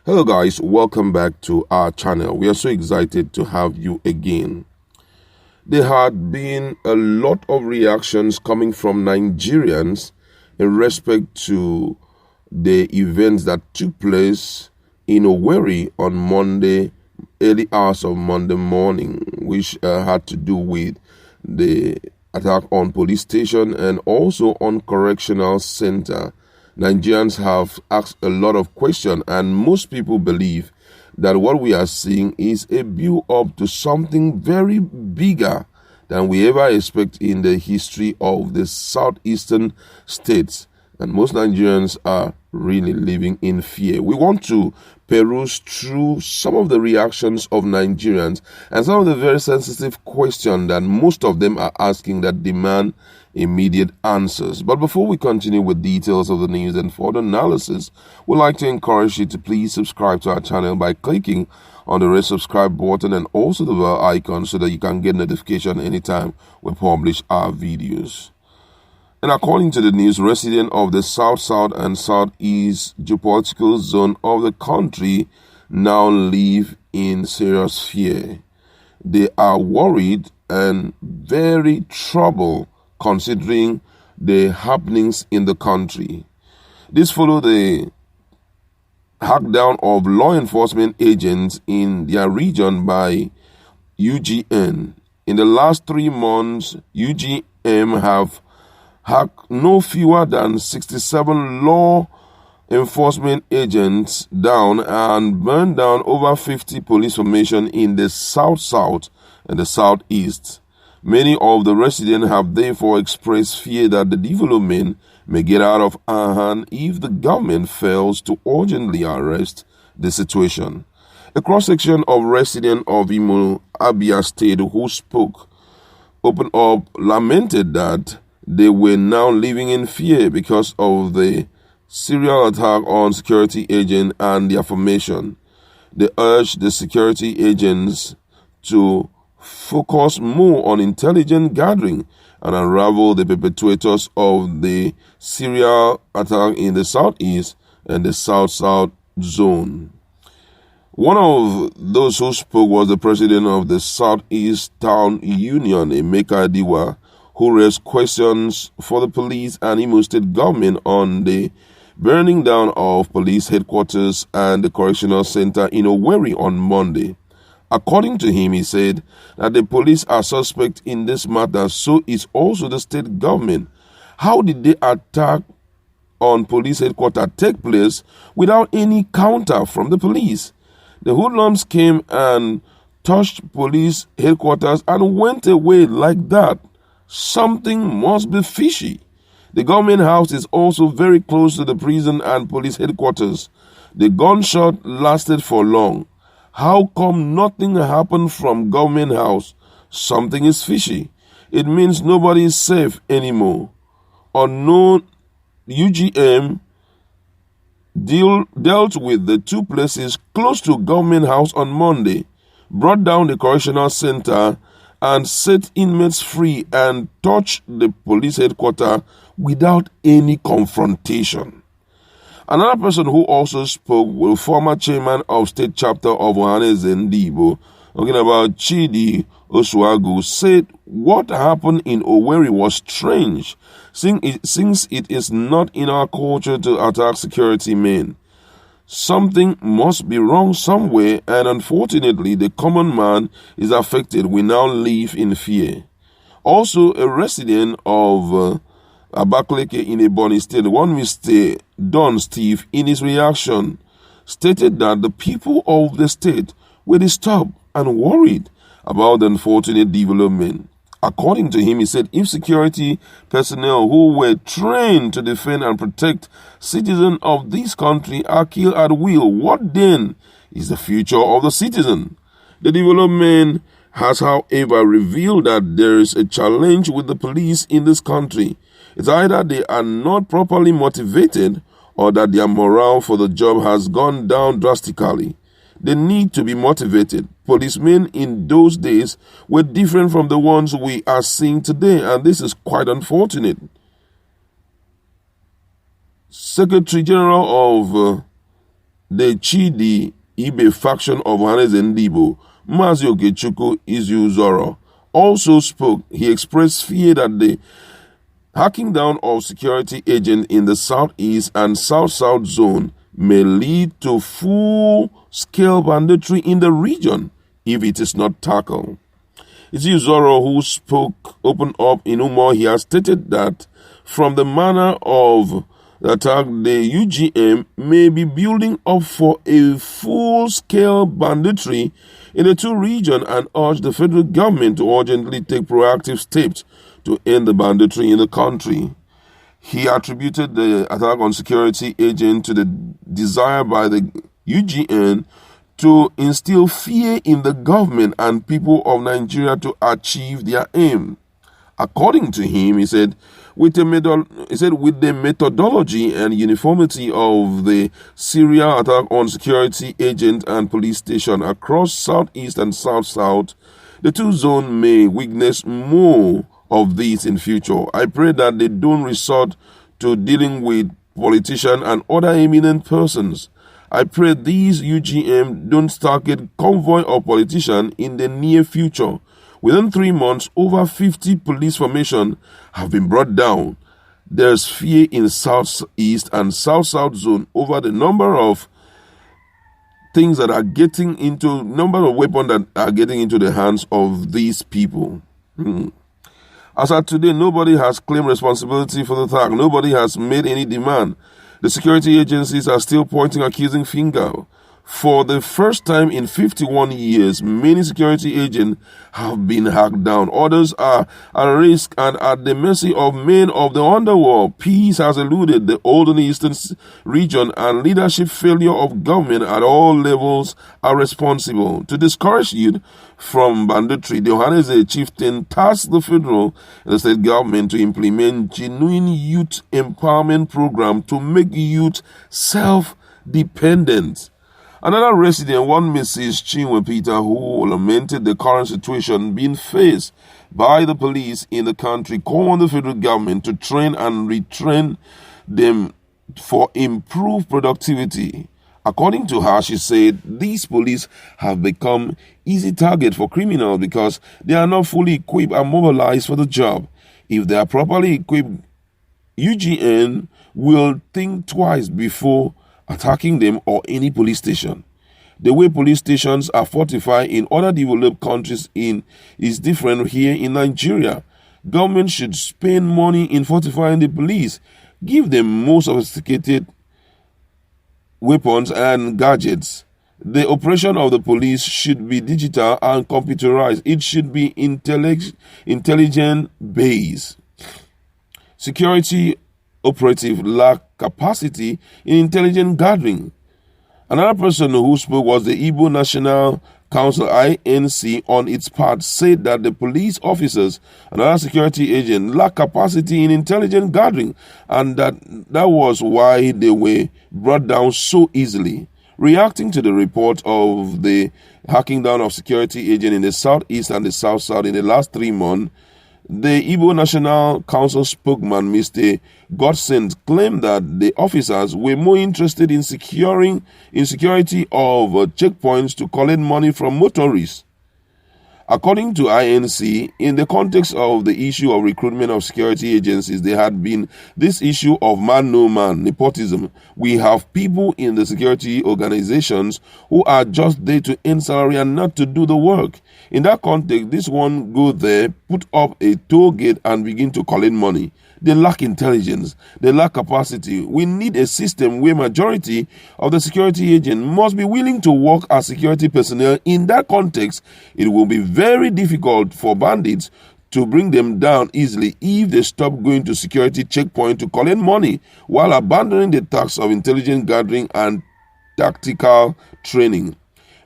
Hello guys, welcome back to our channel. We are so excited to have you again. There had been a lot of reactions coming from Nigerians in respect to the events that took place in Owerri on Monday, early hours of Monday morning, which had to do with the attack on police station and also on correctional center. Nigerians have asked a lot of questions, and most people believe that what we are seeing is a build-up to something very bigger than we ever expect in the history of the southeastern states. And most Nigerians are really living in fear. We want to peruse through some of the reactions of Nigerians and some of the very sensitive questions that most of them are asking that demand immediate answers. But before we continue with details of the news and further analysis, we'd like to encourage you to please subscribe to our channel by clicking on the red subscribe button and also the bell icon so that you can get notification anytime we publish our videos. And according to the news, residents of the south and southeast geopolitical zone of the country now live in serious fear. They are worried and very troubled considering the happenings in the country. This follows the hackdown of law enforcement agents in their region by UGN. In the last 3 months, UGM have hacked no fewer than 67 law enforcement agents down and burned down over 50 police formations in the south and the southeast. Many of the residents have therefore expressed fear that the development may get out of hand if the government fails to urgently arrest the situation. A cross-section of residents of Imo, Abia State who spoke open up lamented that they were now living in fear because of the serial attack on security agents and their formation. They urged the security agents to focus more on intelligence gathering and unravel the perpetrators of the serial attack in the southeast and the south zone. One of those who spoke was the president of the Southeast Town Union, Emeka Diwa, who raised questions for the police and Imo State government on the burning down of police headquarters and the correctional center in Owerri on Monday. According to him, he said that the police are suspect in this matter, so is also the state government. How did the attack on police headquarters take place without any counter from the police? The hoodlums came and touched police headquarters and went away like that. Something must be fishy. The government house is also very close to the prison and police headquarters. The gunshot lasted for long. How come nothing happened from government house? Something is fishy. It means nobody is safe anymore. Unknown UGM dealt with the 2 places close to government house on Monday, brought down the correctional center and set inmates free and touched the police headquarters without any confrontation. Another person who also spoke was former chairman of state chapter of Ohanaeze Ndigbo, talking about Chidi Osuagu, said what happened in Owerri was strange, since it is not in our culture to attack security men. Something must be wrong somewhere, and unfortunately the common man is affected. We now live in fear. Also, a resident of Abakaliki in Ebonyi State, one Mr. Don Steve, in his reaction, stated that the people of the state were disturbed and worried about the unfortunate development. According to him, he said if security personnel who were trained to defend and protect citizens of this country are killed at will, what then is the future of the citizen? The development has, however, revealed that there is a challenge with the police in this country. It's either they are not properly motivated or that their morale for the job has gone down drastically. They need to be motivated. Policemen in those days were different from the ones we are seeing today, and this is quite unfortunate. Secretary General of the Chidi Ibe faction of Ohanaeze Ndigbo, Mazi Okechukwu Iziuzoro, also spoke. He expressed fear that the hacking down of security agents in the southeast and south-south zone may lead to full-scale banditry in the region if it is not tackled. Iziuzoro, who spoke open up in Umo, he has stated that from the manner of the attack, the UGM may be building up for a full-scale banditry in the two regions and urged the federal government to urgently take proactive steps to end the banditry in the country. He attributed the attack on security agents to the desire by the UGN to instill fear in the government and people of Nigeria to achieve their aim. According to him, he said, with the methodology and uniformity of the serial attack on security agents and police stations across Southeast and South-South, the two zones may witness more of these in future. I pray that they don't resort to dealing with politicians and other eminent persons. I pray these UGM don't target convoy of politicians in the near future. Within 3 months, over 50 police formations have been brought down. There's fear in Southeast and South-South zone over the number of weapons that are getting into the hands of these people. As of today, nobody has claimed responsibility for the attack. Nobody has made any demand. The security agencies are still pointing accusing finger. For the first time in 51 years, many security agents have been hacked down. Others are at risk and at the mercy of men of the underworld. Peace has eluded the Olden Eastern region, and leadership failure of government at all levels are responsible. To discourage youth from banditry, the Ohanaeze chieftain tasked the federal and the state government to implement genuine youth empowerment program to make youth self-dependent. Another resident, one Mrs. Chinwe Peter, who lamented the current situation being faced by the police in the country, called on the federal government to train and retrain them for improved productivity. According to her, she said these police have become easy target for criminals because they are not fully equipped and mobilized for the job. If they are properly equipped, UGN will think twice before attacking them or any police station. The way police stations are fortified in other developed countries is different here in Nigeria. Government should spend money in fortifying the police, give them more sophisticated weapons and gadgets. The operation of the police should be digital and computerized. It should be intelligent based. Security operative lack capacity in intelligent gathering. Another person who spoke was the Igbo National Council INC. On its part, said that the police officers and other security agents lack capacity in intelligent gathering, and that was why they were brought down so easily. Reacting to the report of the hacking down of security agents in the southeast and the south-south in the last 3 months, the Igbo National Council spokesman, Mr. Godson, claimed that the officers were more interested in security of checkpoints to collect money from motorists. According to INC, in the context of the issue of recruitment of security agencies, there had been this issue of man-no-man, nepotism. We have people in the security organizations who are just there to earn salary and not to do the work. In that context, this one go there, put up a toll gate and begin to collect money. They lack intelligence. They lack capacity. We need a system where majority of the security agents must be willing to work as security personnel. In that context, it will be very difficult for bandits to bring them down easily if they stop going to security checkpoint to collect money while abandoning the task of intelligence gathering and tactical training.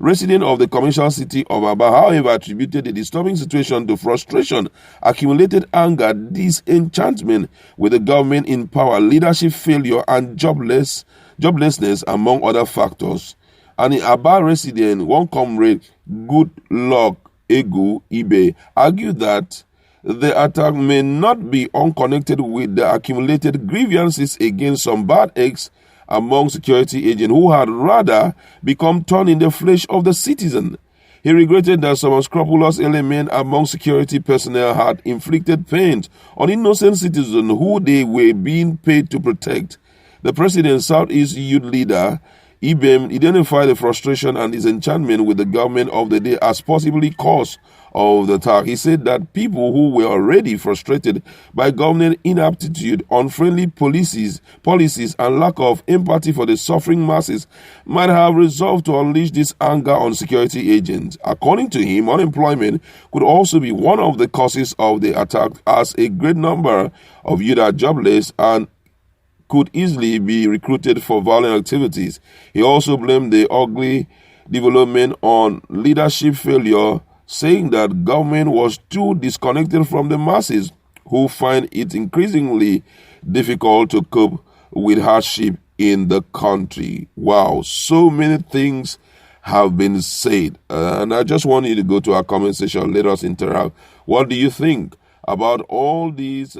Residents of the commercial city of Aba, however, attributed the disturbing situation to frustration, accumulated anger, disenchantment with the government in power, leadership failure, and joblessness, among other factors. And in Aba resident, one comrade, Good Luck Ego Ibe, argued that the attack may not be unconnected with the accumulated grievances against some bad eggs among security agents who had rather become thorn in the flesh of the citizen. He regretted that some unscrupulous elements among security personnel had inflicted pain on innocent citizens who they were being paid to protect. The president's Southeast youth leader, Ibem, identified the frustration and disenchantment with the government of the day as possibly cause of the attack. He said that people who were already frustrated by government inaptitude, unfriendly policies, and lack of empathy for the suffering masses might have resolved to unleash this anger on security agents. According to him, unemployment could also be one of the causes of the attack, as a great number of youth are jobless and could easily be recruited for violent activities. He also blamed the ugly development on leadership failure, saying that government was too disconnected from the masses, who find it increasingly difficult to cope with hardship in the country. Wow, so many things have been said, and I just want you to go to our comment section. Let us interact. What do you think about all these